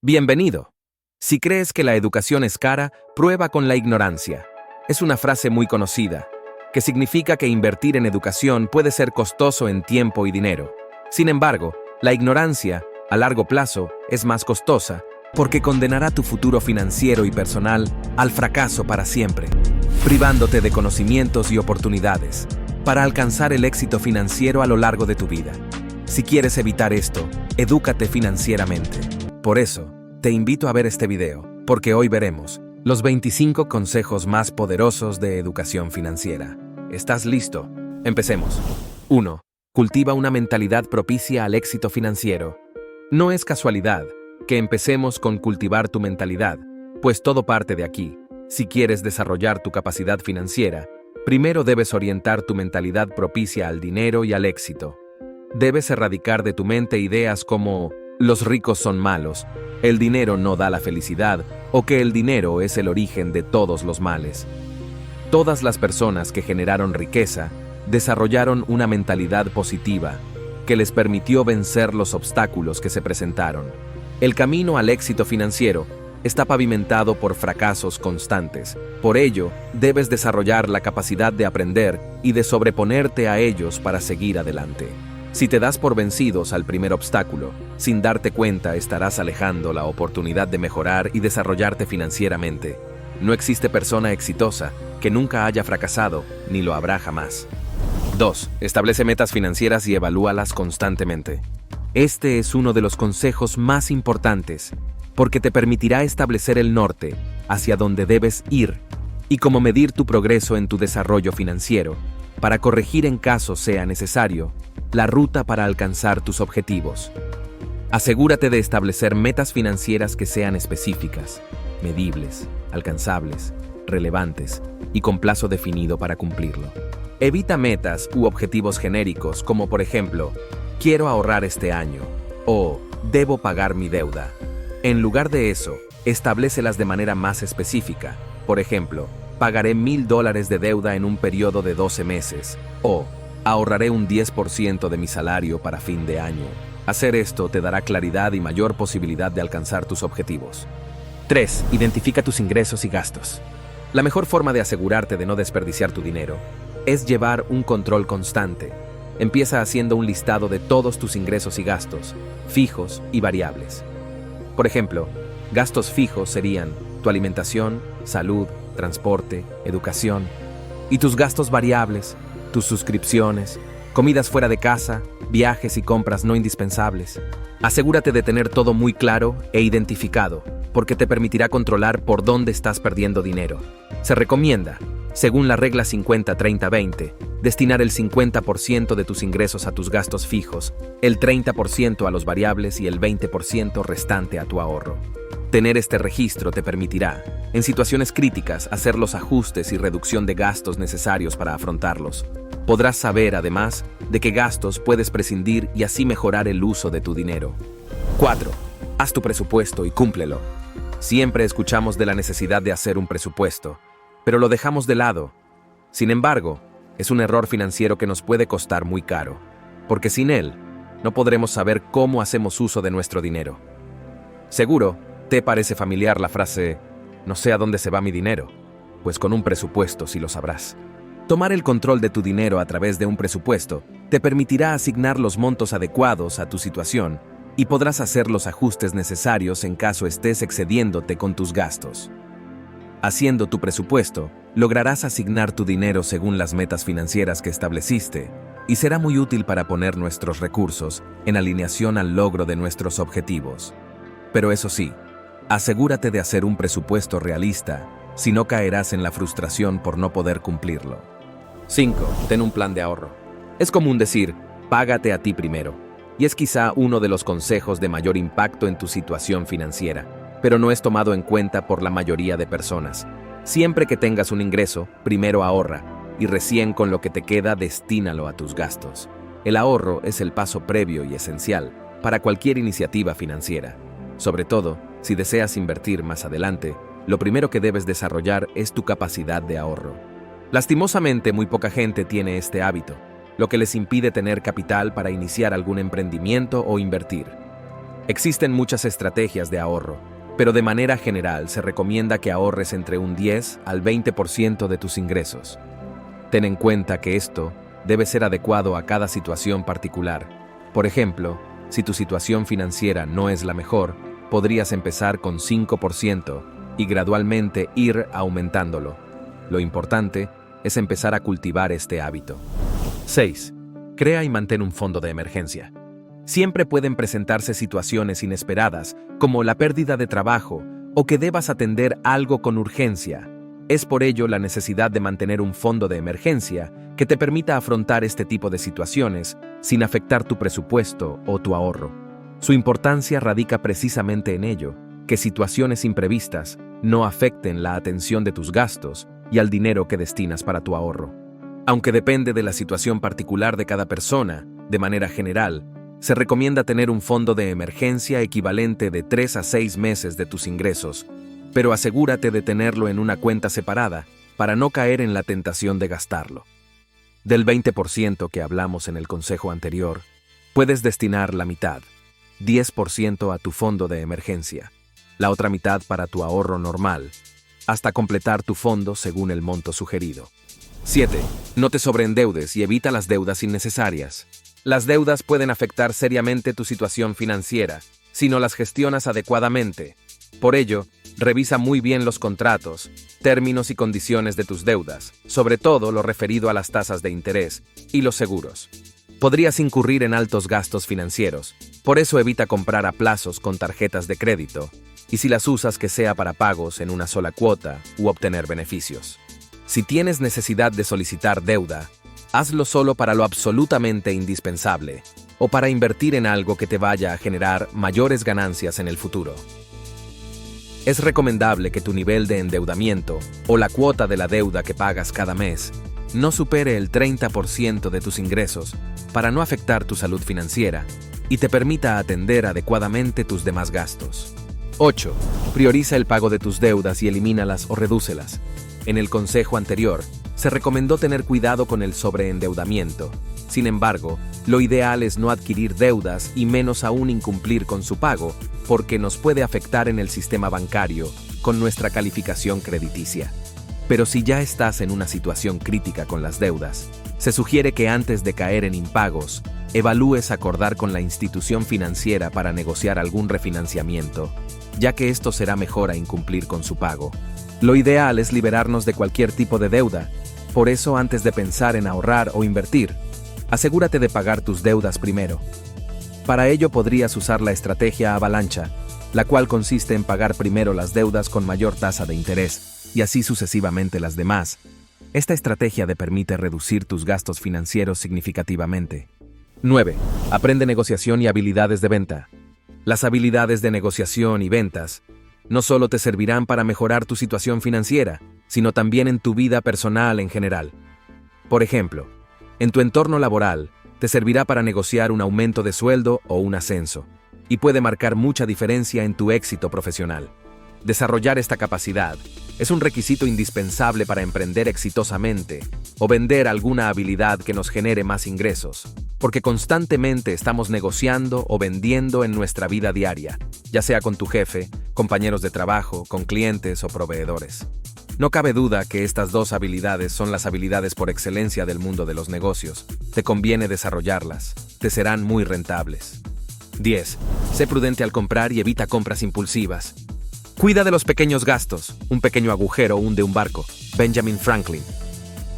Bienvenido. Si crees que la educación es cara, prueba con la ignorancia. Es una frase muy conocida, que significa que invertir en educación puede ser costoso en tiempo y dinero. Sin embargo, la ignorancia, a largo plazo, es más costosa porque condenará tu futuro financiero y personal al fracaso para siempre, privándote de conocimientos y oportunidades para alcanzar el éxito financiero a lo largo de tu vida. Si quieres evitar esto, edúcate financieramente. Por eso, te invito a ver este video, porque hoy veremos los 25 consejos más poderosos de educación financiera. ¿Estás listo? Empecemos. 1. Cultiva una mentalidad propicia al éxito financiero. No es casualidad que empecemos con cultivar tu mentalidad, pues todo parte de aquí. Si quieres desarrollar tu capacidad financiera, primero debes orientar tu mentalidad propicia al dinero y al éxito. Debes erradicar de tu mente ideas como los ricos son malos, el dinero no da la felicidad o que el dinero es el origen de todos los males. Todas las personas que generaron riqueza desarrollaron una mentalidad positiva que les permitió vencer los obstáculos que se presentaron. El camino al éxito financiero está pavimentado por fracasos constantes. Por ello, debes desarrollar la capacidad de aprender y de sobreponerte a ellos para seguir adelante. Si te das por vencidos al primer obstáculo, sin darte cuenta estarás alejando la oportunidad de mejorar y desarrollarte financieramente. No existe persona exitosa que nunca haya fracasado, ni lo habrá jamás. 2. Establece metas financieras y evalúalas constantemente. Este es uno de los consejos más importantes, porque te permitirá establecer el norte hacia donde debes ir y cómo medir tu progreso en tu desarrollo financiero, para corregir en caso sea necesario la ruta para alcanzar tus objetivos. Asegúrate de establecer metas financieras que sean específicas, medibles, alcanzables, relevantes y con plazo definido para cumplirlo. Evita metas u objetivos genéricos como por ejemplo, quiero ahorrar este año o debo pagar mi deuda. En lugar de eso, establecelas de manera más específica. Por ejemplo, pagaré $1,000 de deuda en un periodo de 12 meses o ahorraré un 10% de mi salario para fin de año. Hacer esto te dará claridad y mayor posibilidad de alcanzar tus objetivos. 3. Identifica tus ingresos y gastos. La mejor forma de asegurarte de no desperdiciar tu dinero es llevar un control constante. Empieza haciendo un listado de todos tus ingresos y gastos, fijos y variables. Por ejemplo, gastos fijos serían tu alimentación, salud, transporte, educación, y tus gastos variables, tus suscripciones, comidas fuera de casa, viajes y compras no indispensables. Asegúrate de tener todo muy claro e identificado, porque te permitirá controlar por dónde estás perdiendo dinero. Se recomienda, según la regla 50-30-20, destinar el 50% de tus ingresos a tus gastos fijos, el 30% a los variables y el 20% restante a tu ahorro. Tener este registro te permitirá, en situaciones críticas, hacer los ajustes y reducción de gastos necesarios para afrontarlos. Podrás saber, además, de qué gastos puedes prescindir y así mejorar el uso de tu dinero. 4. Haz tu presupuesto y cúmplelo. Siempre escuchamos de la necesidad de hacer un presupuesto, pero lo dejamos de lado. Sin embargo, es un error financiero que nos puede costar muy caro, porque sin él, no podremos saber cómo hacemos uso de nuestro dinero. Seguro, te parece familiar la frase, no sé a dónde se va mi dinero, pues con un presupuesto sí lo sabrás. Tomar el control de tu dinero a través de un presupuesto te permitirá asignar los montos adecuados a tu situación y podrás hacer los ajustes necesarios en caso estés excediéndote con tus gastos. Haciendo tu presupuesto, lograrás asignar tu dinero según las metas financieras que estableciste y será muy útil para poner nuestros recursos en alineación al logro de nuestros objetivos. Pero eso sí, asegúrate de hacer un presupuesto realista, si no caerás en la frustración por no poder cumplirlo. 5. Ten un plan de ahorro. Es común decir, págate a ti primero, y es quizá uno de los consejos de mayor impacto en tu situación financiera, pero no es tomado en cuenta por la mayoría de personas. Siempre que tengas un ingreso, primero ahorra, y recién con lo que te queda destínalo a tus gastos. El ahorro es el paso previo y esencial para cualquier iniciativa financiera. Sobre todo, si deseas invertir más adelante, lo primero que debes desarrollar es tu capacidad de ahorro. Lastimosamente, muy poca gente tiene este hábito, lo que les impide tener capital para iniciar algún emprendimiento o invertir. Existen muchas estrategias de ahorro, pero de manera general se recomienda que ahorres entre un 10 al 20% de tus ingresos. Ten en cuenta que esto debe ser adecuado a cada situación particular. Por ejemplo, si tu situación financiera no es la mejor, podrías empezar con 5% y gradualmente ir aumentándolo. Lo importante es empezar a cultivar este hábito. 6. Crea y mantén un fondo de emergencia. Siempre pueden presentarse situaciones inesperadas, como la pérdida de trabajo o que debas atender algo con urgencia. Es por ello la necesidad de mantener un fondo de emergencia que te permita afrontar este tipo de situaciones sin afectar tu presupuesto o tu ahorro. Su importancia radica precisamente en ello, que situaciones imprevistas no afecten la atención de tus gastos y al dinero que destinas para tu ahorro. Aunque depende de la situación particular de cada persona, de manera general, se recomienda tener un fondo de emergencia equivalente de 3 a 6 meses de tus ingresos, pero asegúrate de tenerlo en una cuenta separada para no caer en la tentación de gastarlo. Del 20% que hablamos en el consejo anterior, puedes destinar la mitad, 10% a tu fondo de emergencia, la otra mitad para tu ahorro normal, hasta completar tu fondo según el monto sugerido. 7. No te sobreendeudes y evita las deudas innecesarias. Las deudas pueden afectar seriamente tu situación financiera si no las gestionas adecuadamente. Por ello, revisa muy bien los contratos, términos y condiciones de tus deudas, sobre todo lo referido a las tasas de interés y los seguros. Podrías incurrir en altos gastos financieros, por eso evita comprar a plazos con tarjetas de crédito, y si las usas que sea para pagos en una sola cuota u obtener beneficios. Si tienes necesidad de solicitar deuda, hazlo solo para lo absolutamente indispensable o para invertir en algo que te vaya a generar mayores ganancias en el futuro. Es recomendable que tu nivel de endeudamiento o la cuota de la deuda que pagas cada mes no supere el 30% de tus ingresos para no afectar tu salud financiera y te permita atender adecuadamente tus demás gastos. 8. Prioriza el pago de tus deudas y elimínalas o redúcelas. En el consejo anterior, se recomendó tener cuidado con el sobreendeudamiento. Sin embargo, lo ideal es no adquirir deudas y menos aún incumplir con su pago, porque nos puede afectar en el sistema bancario con nuestra calificación crediticia. Pero si ya estás en una situación crítica con las deudas, se sugiere que antes de caer en impagos, evalúes acordar con la institución financiera para negociar algún refinanciamiento, ya que esto será mejor a incumplir con su pago. Lo ideal es liberarnos de cualquier tipo de deuda, por eso antes de pensar en ahorrar o invertir, asegúrate de pagar tus deudas primero. Para ello podrías usar la estrategia avalancha, la cual consiste en pagar primero las deudas con mayor tasa de interés y así sucesivamente las demás. Esta estrategia te permite reducir tus gastos financieros significativamente. 9. Aprende negociación y habilidades de venta. Las habilidades de negociación y ventas no solo te servirán para mejorar tu situación financiera, sino también en tu vida personal en general. Por ejemplo, en tu entorno laboral, te servirá para negociar un aumento de sueldo o un ascenso, y puede marcar mucha diferencia en tu éxito profesional. Desarrollar esta capacidad es un requisito indispensable para emprender exitosamente o vender alguna habilidad que nos genere más ingresos, porque constantemente estamos negociando o vendiendo en nuestra vida diaria, ya sea con tu jefe, compañeros de trabajo, con clientes o proveedores. No cabe duda que estas dos habilidades son las habilidades por excelencia del mundo de los negocios. Te conviene desarrollarlas, te serán muy rentables. 10. Sé prudente al comprar y evita compras impulsivas. Cuida de los pequeños gastos, un pequeño agujero hunde un barco. Benjamin Franklin.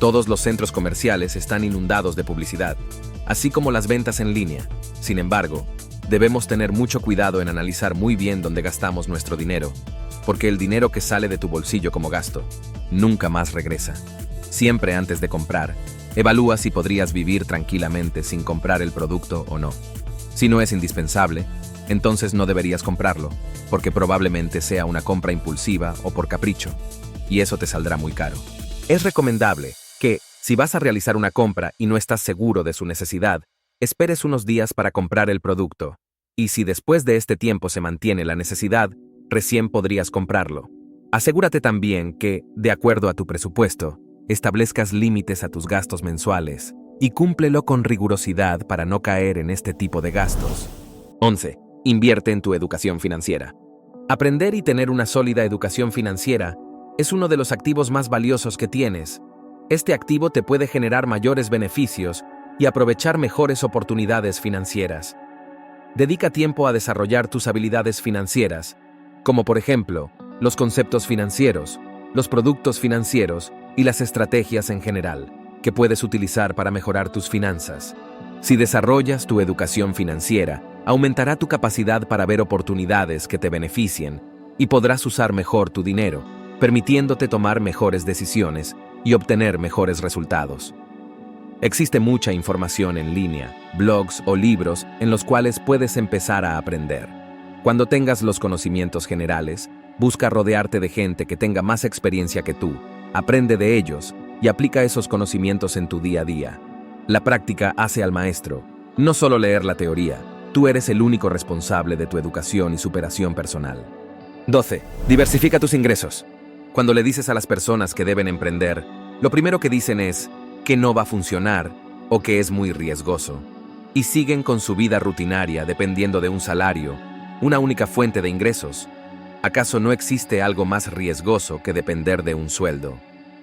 Todos los centros comerciales están inundados de publicidad, así como las ventas en línea. Sin embargo, debemos tener mucho cuidado en analizar muy bien dónde gastamos nuestro dinero, porque el dinero que sale de tu bolsillo como gasto nunca más regresa. Siempre antes de comprar, evalúa si podrías vivir tranquilamente sin comprar el producto o no. Si no es indispensable, entonces no deberías comprarlo, porque probablemente sea una compra impulsiva o por capricho, y eso te saldrá muy caro. Es recomendable que, si vas a realizar una compra y no estás seguro de su necesidad, esperes unos días para comprar el producto, y si después de este tiempo se mantiene la necesidad, recién podrías comprarlo. Asegúrate también que, de acuerdo a tu presupuesto, establezcas límites a tus gastos mensuales y cúmplelo con rigurosidad para no caer en este tipo de gastos. 11. Invierte en tu educación financiera. Aprender y tener una sólida educación financiera es uno de los activos más valiosos que tienes. Este activo te puede generar mayores beneficios y aprovechar mejores oportunidades financieras. Dedica tiempo a desarrollar tus habilidades financieras, como por ejemplo, los conceptos financieros, los productos financieros y las estrategias en general, que puedes utilizar para mejorar tus finanzas. Si desarrollas tu educación financiera, aumentará tu capacidad para ver oportunidades que te beneficien y podrás usar mejor tu dinero, permitiéndote tomar mejores decisiones y obtener mejores resultados. Existe mucha información en línea, blogs o libros en los cuales puedes empezar a aprender. Cuando tengas los conocimientos generales, busca rodearte de gente que tenga más experiencia que tú, aprende de ellos y aplica esos conocimientos en tu día a día. La práctica hace al maestro. No solo leer la teoría, tú eres el único responsable de tu educación y superación personal. 12. Diversifica tus ingresos. Cuando le dices a las personas que deben emprender, lo primero que dicen es que no va a funcionar o que es muy riesgoso. Y siguen con su vida rutinaria dependiendo de un salario, una única fuente de ingresos. ¿Acaso no existe algo más riesgoso que depender de un sueldo?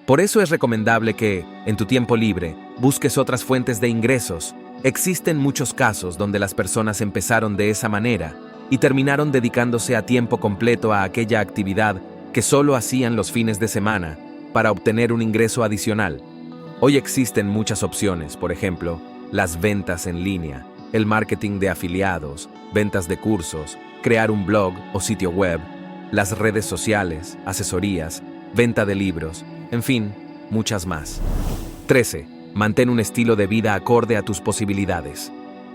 Por eso es recomendable que, en tu tiempo libre, busques otras fuentes de ingresos. Existen muchos casos donde las personas empezaron de esa manera y terminaron dedicándose a tiempo completo a aquella actividad que solo hacían los fines de semana para obtener un ingreso adicional. Hoy existen muchas opciones, por ejemplo, las ventas en línea, el marketing de afiliados, ventas de cursos, crear un blog o sitio web, las redes sociales, asesorías, venta de libros, en fin, muchas más. 13. Mantén un estilo de vida acorde a tus posibilidades.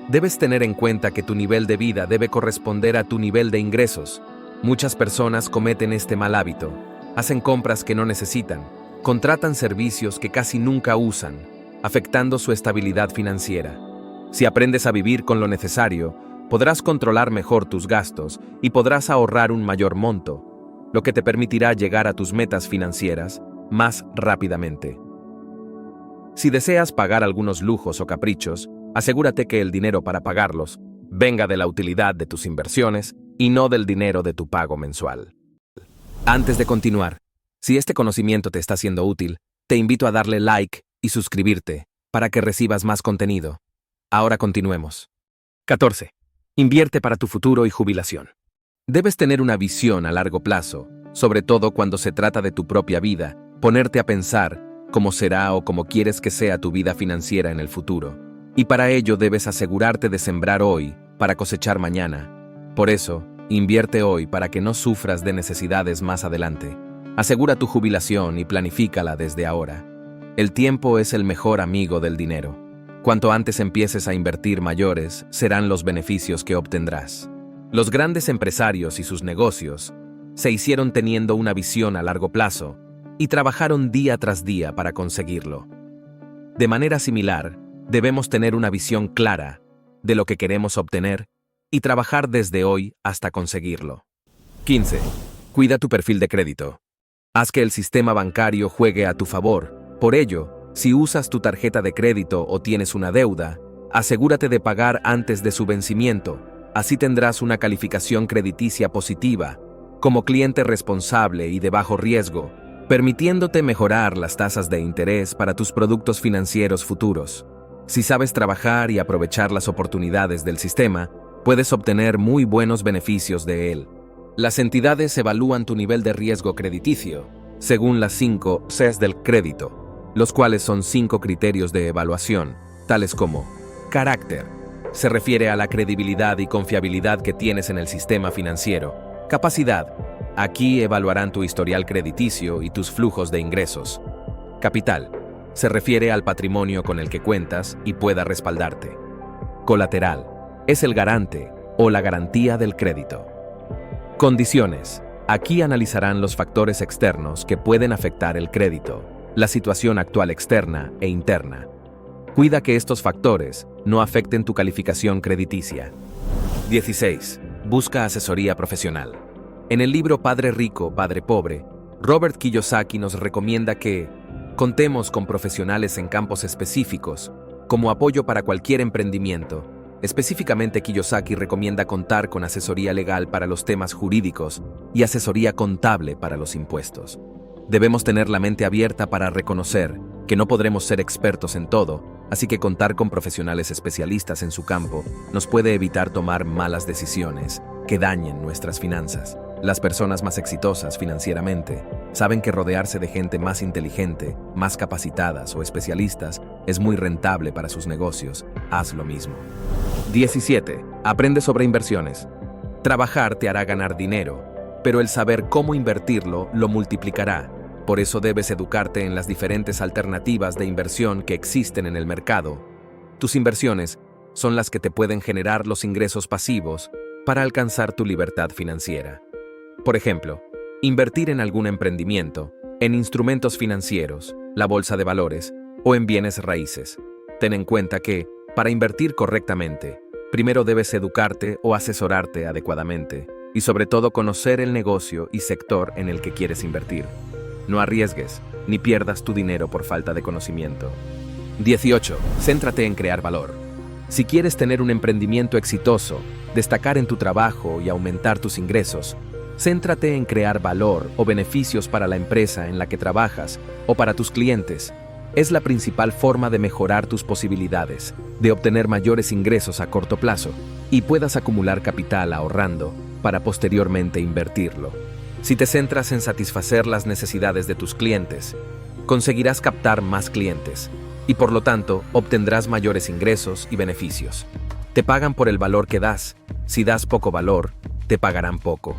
Debes tener en cuenta que tu nivel de vida debe corresponder a tu nivel de ingresos. Muchas personas cometen este mal hábito. Hacen compras que no necesitan, contratan servicios que casi nunca usan, afectando su estabilidad financiera. Si aprendes a vivir con lo necesario, podrás controlar mejor tus gastos y podrás ahorrar un mayor monto, lo que te permitirá llegar a tus metas financieras más rápidamente. Si deseas pagar algunos lujos o caprichos, asegúrate que el dinero para pagarlos venga de la utilidad de tus inversiones y no del dinero de tu pago mensual. Antes de continuar, si este conocimiento te está siendo útil, te invito a darle like y suscribirte para que recibas más contenido. Ahora continuemos. 14. Invierte para tu futuro y jubilación. Debes tener una visión a largo plazo, sobre todo cuando se trata de tu propia vida, ponerte a pensar cómo será o cómo quieres que sea tu vida financiera en el futuro. Y para ello debes asegurarte de sembrar hoy para cosechar mañana. Por eso, invierte hoy para que no sufras de necesidades más adelante. Asegura tu jubilación y planifícala desde ahora. El tiempo es el mejor amigo del dinero. Cuanto antes empieces a invertir mayores, serán los beneficios que obtendrás. Los grandes empresarios y sus negocios se hicieron teniendo una visión a largo plazo y trabajaron día tras día para conseguirlo. De manera similar, debemos tener una visión clara de lo que queremos obtener y trabajar desde hoy hasta conseguirlo. 15. Cuida tu perfil de crédito. Haz que el sistema bancario juegue a tu favor. Por ello, si usas tu tarjeta de crédito o tienes una deuda, asegúrate de pagar antes de su vencimiento. Así tendrás una calificación crediticia positiva, como cliente responsable y de bajo riesgo, permitiéndote mejorar las tasas de interés para tus productos financieros futuros. Si sabes trabajar y aprovechar las oportunidades del sistema, puedes obtener muy buenos beneficios de él. Las entidades evalúan tu nivel de riesgo crediticio, según las 5 Cs del crédito, los cuales son 5 criterios de evaluación, tales como carácter, se refiere a la credibilidad y confiabilidad que tienes en el sistema financiero. Capacidad, aquí evaluarán tu historial crediticio y tus flujos de ingresos. Capital, se refiere al patrimonio con el que cuentas y pueda respaldarte. Colateral, es el garante o la garantía del crédito. Condiciones, aquí analizarán los factores externos que pueden afectar el crédito, la situación actual externa e interna. Cuida que estos factores no afecten tu calificación crediticia. 16. Busca asesoría profesional. En el libro Padre Rico, Padre Pobre, Robert Kiyosaki nos recomienda que contemos con profesionales en campos específicos, como apoyo para cualquier emprendimiento, Específicamente, Kiyosaki recomienda contar con asesoría legal para los temas jurídicos y asesoría contable para los impuestos. Debemos tener la mente abierta para reconocer que no podremos ser expertos en todo, así que contar con profesionales especialistas en su campo nos puede evitar tomar malas decisiones que dañen nuestras finanzas. Las personas más exitosas financieramente saben que rodearse de gente más inteligente, más capacitadas o especialistas es muy rentable para sus negocios. Haz lo mismo. 17. Aprende sobre inversiones. Trabajar te hará ganar dinero, pero el saber cómo invertirlo lo multiplicará. Por eso debes educarte en las diferentes alternativas de inversión que existen en el mercado. Tus inversiones son las que te pueden generar los ingresos pasivos para alcanzar tu libertad financiera. Por ejemplo, invertir en algún emprendimiento, en instrumentos financieros, la bolsa de valores o en bienes raíces. Ten en cuenta que, para invertir correctamente, primero debes educarte o asesorarte adecuadamente y sobre todo conocer el negocio y sector en el que quieres invertir. No arriesgues ni pierdas tu dinero por falta de conocimiento. 18. Céntrate en crear valor. Si quieres tener un emprendimiento exitoso, destacar en tu trabajo y aumentar tus ingresos, céntrate en crear valor o beneficios para la empresa en la que trabajas o para tus clientes. Es la principal forma de mejorar tus posibilidades, de obtener mayores ingresos a corto plazo y puedas acumular capital ahorrando para posteriormente invertirlo. Si te centras en satisfacer las necesidades de tus clientes, conseguirás captar más clientes y por lo tanto obtendrás mayores ingresos y beneficios. Te pagan por el valor que das. Si das poco valor, te pagarán poco.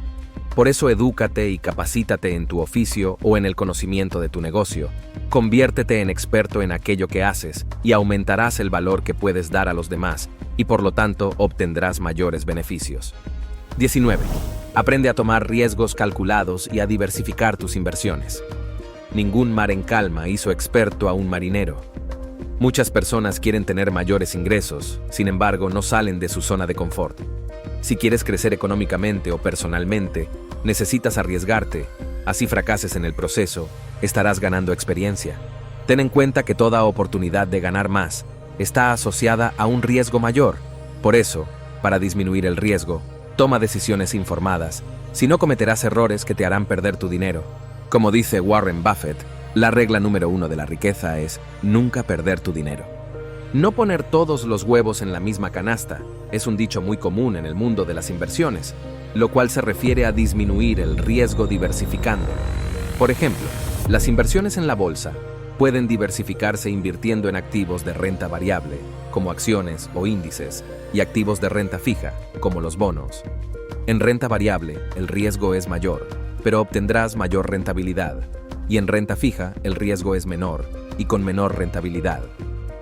Por eso edúcate y capacítate en tu oficio o en el conocimiento de tu negocio. Conviértete en experto en aquello que haces y aumentarás el valor que puedes dar a los demás y por lo tanto obtendrás mayores beneficios. 19. Aprende a tomar riesgos calculados y a diversificar tus inversiones. Ningún mar en calma hizo experto a un marinero. Muchas personas quieren tener mayores ingresos, sin embargo no salen de su zona de confort. Si quieres crecer económicamente o personalmente, necesitas arriesgarte. Así fracases en el proceso, estarás ganando experiencia. Ten en cuenta que toda oportunidad de ganar más está asociada a un riesgo mayor. Por eso, para disminuir el riesgo, toma decisiones informadas, si no cometerás errores que te harán perder tu dinero. Como dice Warren Buffett, la regla número 1 de la riqueza es nunca perder tu dinero. No poner todos los huevos en la misma canasta es un dicho muy común en el mundo de las inversiones, lo cual se refiere a disminuir el riesgo diversificando. Por ejemplo, las inversiones en la bolsa pueden diversificarse invirtiendo en activos de renta variable, como acciones o índices, y activos de renta fija, como los bonos. En renta variable, el riesgo es mayor, pero obtendrás mayor rentabilidad, y en renta fija, el riesgo es menor, y con menor rentabilidad.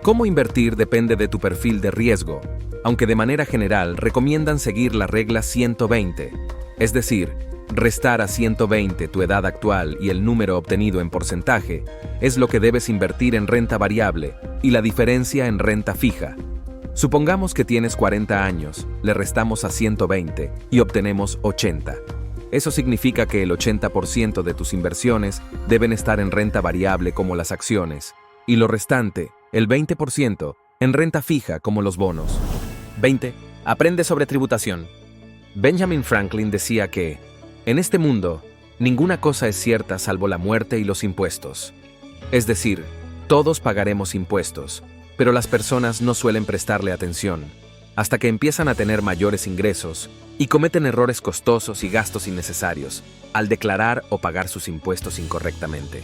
Cómo invertir depende de tu perfil de riesgo, aunque de manera general recomiendan seguir la regla 120, es decir, restar a 120 tu edad actual y el número obtenido en porcentaje es lo que debes invertir en renta variable y la diferencia en renta fija. Supongamos que tienes 40 años, le restamos a 120 y obtenemos 80. Eso significa que el 80% de tus inversiones deben estar en renta variable como las acciones y lo restante, el 20%, en renta fija como los bonos. 20. Aprende sobre tributación. Benjamin Franklin decía que, en este mundo, ninguna cosa es cierta salvo la muerte y los impuestos. Es decir, todos pagaremos impuestos, pero las personas no suelen prestarle atención, hasta que empiezan a tener mayores ingresos y cometen errores costosos y gastos innecesarios al declarar o pagar sus impuestos incorrectamente.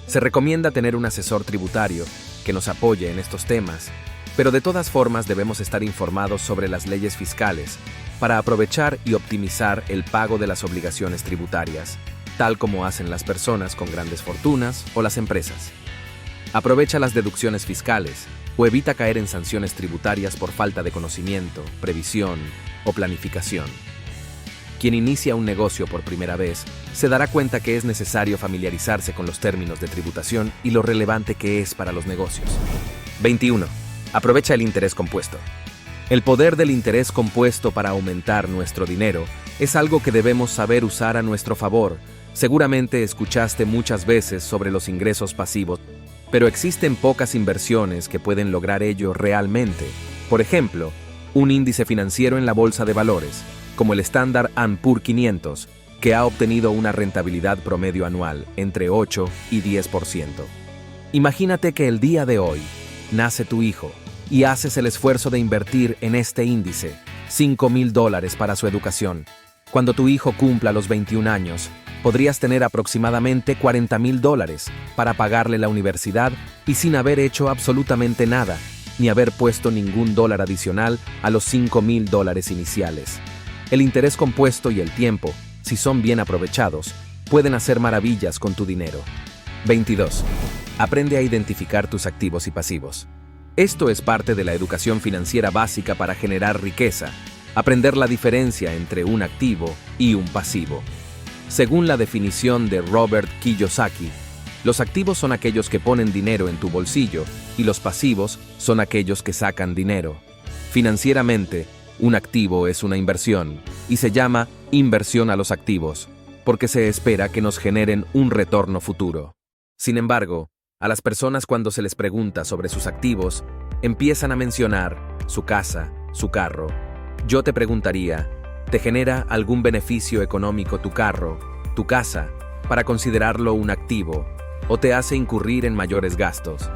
Se recomienda tener un asesor tributario que nos apoye en estos temas, pero de todas formas debemos estar informados sobre las leyes fiscales para aprovechar y optimizar el pago de las obligaciones tributarias, tal como hacen las personas con grandes fortunas o las empresas. Aprovecha las deducciones fiscales o evita caer en sanciones tributarias por falta de conocimiento, previsión o planificación. Quien inicia un negocio por primera vez se dará cuenta que es necesario familiarizarse con los términos de tributación y lo relevante que es para los negocios. 21. Aprovecha el interés compuesto. El poder del interés compuesto para aumentar nuestro dinero es algo que debemos saber usar a nuestro favor. Seguramente escuchaste muchas veces sobre los ingresos pasivos, pero existen pocas inversiones que pueden lograr ello realmente. Por ejemplo, un índice financiero en la bolsa de valores, como el Standard & Poor's 500, que ha obtenido una rentabilidad promedio anual entre 8 y 10%. Imagínate que el día de hoy nace tu hijo y haces el esfuerzo de invertir en este índice $5,000 para su educación. Cuando tu hijo cumpla los 21 años, podrías tener aproximadamente $40,000 para pagarle la universidad y sin haber hecho absolutamente nada, ni haber puesto ningún dólar adicional a los $5,000 iniciales. El interés compuesto y el tiempo, si son bien aprovechados, pueden hacer maravillas con tu dinero. 22. Aprende a identificar tus activos y pasivos. Esto es parte de la educación financiera básica para generar riqueza, aprender la diferencia entre un activo y un pasivo. Según la definición de Robert Kiyosaki, los activos son aquellos que ponen dinero en tu bolsillo y los pasivos son aquellos que sacan dinero. Financieramente, un activo es una inversión y se llama inversión a los activos, porque se espera que nos generen un retorno futuro. Sin embargo, a las personas cuando se les pregunta sobre sus activos, empiezan a mencionar su casa, su carro. Yo te preguntaría, ¿te genera algún beneficio económico tu carro, tu casa, para considerarlo un activo, o te hace incurrir en mayores gastos?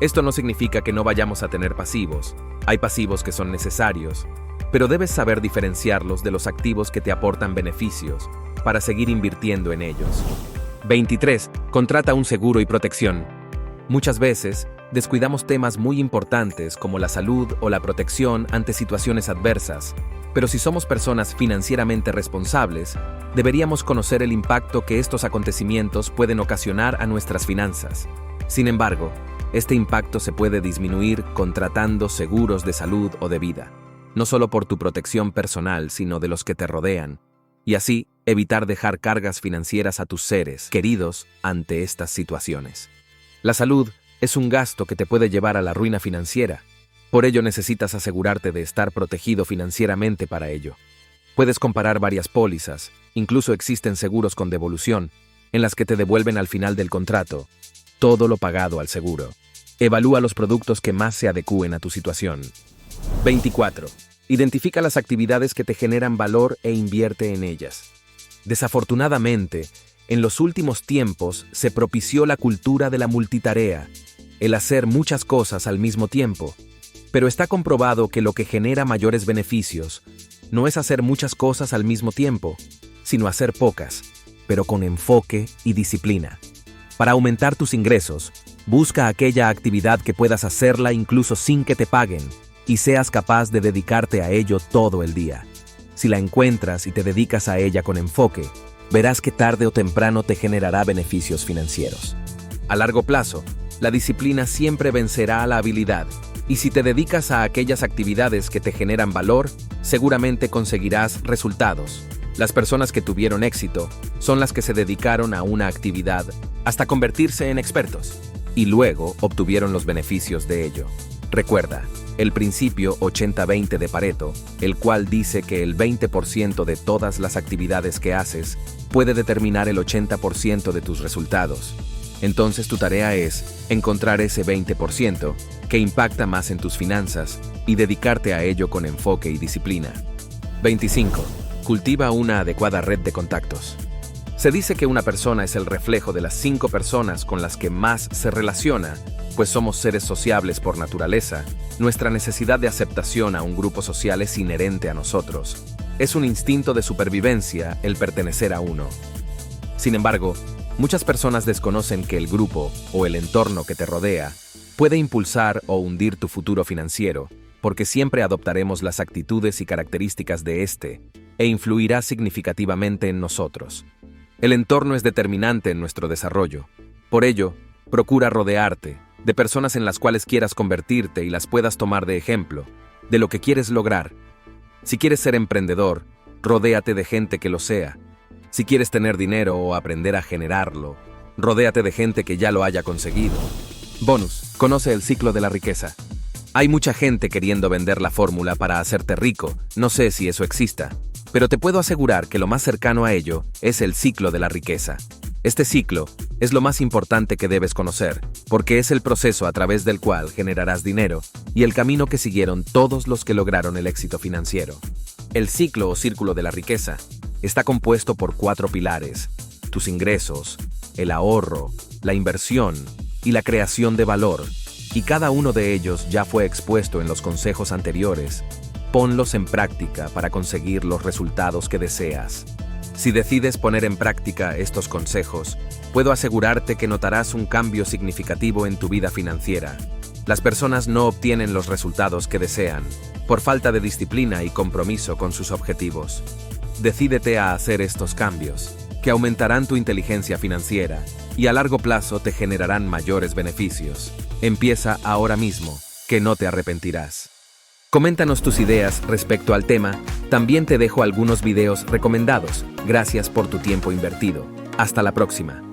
Esto no significa que no vayamos a tener pasivos. Hay pasivos que son necesarios, pero debes saber diferenciarlos de los activos que te aportan beneficios para seguir invirtiendo en ellos. 23. Contrata un seguro y protección. Muchas veces, descuidamos temas muy importantes como la salud o la protección ante situaciones adversas, pero si somos personas financieramente responsables, deberíamos conocer el impacto que estos acontecimientos pueden ocasionar a nuestras finanzas. Sin embargo, este impacto se puede disminuir contratando seguros de salud o de vida, no solo por tu protección personal, sino de los que te rodean, y así evitar dejar cargas financieras a tus seres queridos ante estas situaciones. La salud es un gasto que te puede llevar a la ruina financiera. Por ello necesitas asegurarte de estar protegido financieramente para ello. Puedes comparar varias pólizas, incluso existen seguros con devolución, en las que te devuelven al final del contrato todo lo pagado al seguro. Evalúa los productos que más se adecúen a tu situación. 24. Identifica las actividades que te generan valor e invierte en ellas. Desafortunadamente, en los últimos tiempos se propició la cultura de la multitarea, el hacer muchas cosas al mismo tiempo. Pero está comprobado que lo que genera mayores beneficios no es hacer muchas cosas al mismo tiempo, sino hacer pocas, pero con enfoque y disciplina. Para aumentar tus ingresos, busca aquella actividad que puedas hacerla incluso sin que te paguen y seas capaz de dedicarte a ello todo el día. Si la encuentras y te dedicas a ella con enfoque, verás que tarde o temprano te generará beneficios financieros. A largo plazo, la disciplina siempre vencerá a la habilidad, y si te dedicas a aquellas actividades que te generan valor, seguramente conseguirás resultados. Las personas que tuvieron éxito son las que se dedicaron a una actividad hasta convertirse en expertos, y luego obtuvieron los beneficios de ello. Recuerda, el principio 80-20 de Pareto, el cual dice que el 20% de todas las actividades que haces puede determinar el 80% de tus resultados. Entonces tu tarea es encontrar ese 20% que impacta más en tus finanzas y dedicarte a ello con enfoque y disciplina. 25. Cultiva una adecuada red de contactos. Se dice que una persona es el reflejo de las 5 personas con las que más se relaciona, pues somos seres sociables por naturaleza. Nuestra necesidad de aceptación a un grupo social es inherente a nosotros. Es un instinto de supervivencia el pertenecer a uno. Sin embargo, muchas personas desconocen que el grupo o el entorno que te rodea puede impulsar o hundir tu futuro financiero, porque siempre adoptaremos las actitudes y características de este, e influirá significativamente en nosotros. El entorno es determinante en nuestro desarrollo. Por ello, procura rodearte de personas en las cuales quieras convertirte y las puedas tomar de ejemplo, de lo que quieres lograr. Si quieres ser emprendedor, rodéate de gente que lo sea. Si quieres tener dinero o aprender a generarlo, rodéate de gente que ya lo haya conseguido. Bonus, conoce el ciclo de la riqueza. Hay mucha gente queriendo vender la fórmula para hacerte rico, no sé si eso exista, pero te puedo asegurar que lo más cercano a ello es el ciclo de la riqueza. Este ciclo Es lo más importante que debes conocer, porque es el proceso a través del cual generarás dinero y el camino que siguieron todos los que lograron el éxito financiero. El ciclo o círculo de la riqueza está compuesto por 4 pilares: tus ingresos, el ahorro, la inversión y la creación de valor, y cada uno de ellos ya fue expuesto en los consejos anteriores. Ponlos en práctica para conseguir los resultados que deseas. Si decides poner en práctica estos consejos, puedo asegurarte que notarás un cambio significativo en tu vida financiera. Las personas no obtienen los resultados que desean por falta de disciplina y compromiso con sus objetivos. Decídete a hacer estos cambios, que aumentarán tu inteligencia financiera y a largo plazo te generarán mayores beneficios. Empieza ahora mismo, que no te arrepentirás. Coméntanos tus ideas respecto al tema. También te dejo algunos videos recomendados. Gracias por tu tiempo invertido. Hasta la próxima.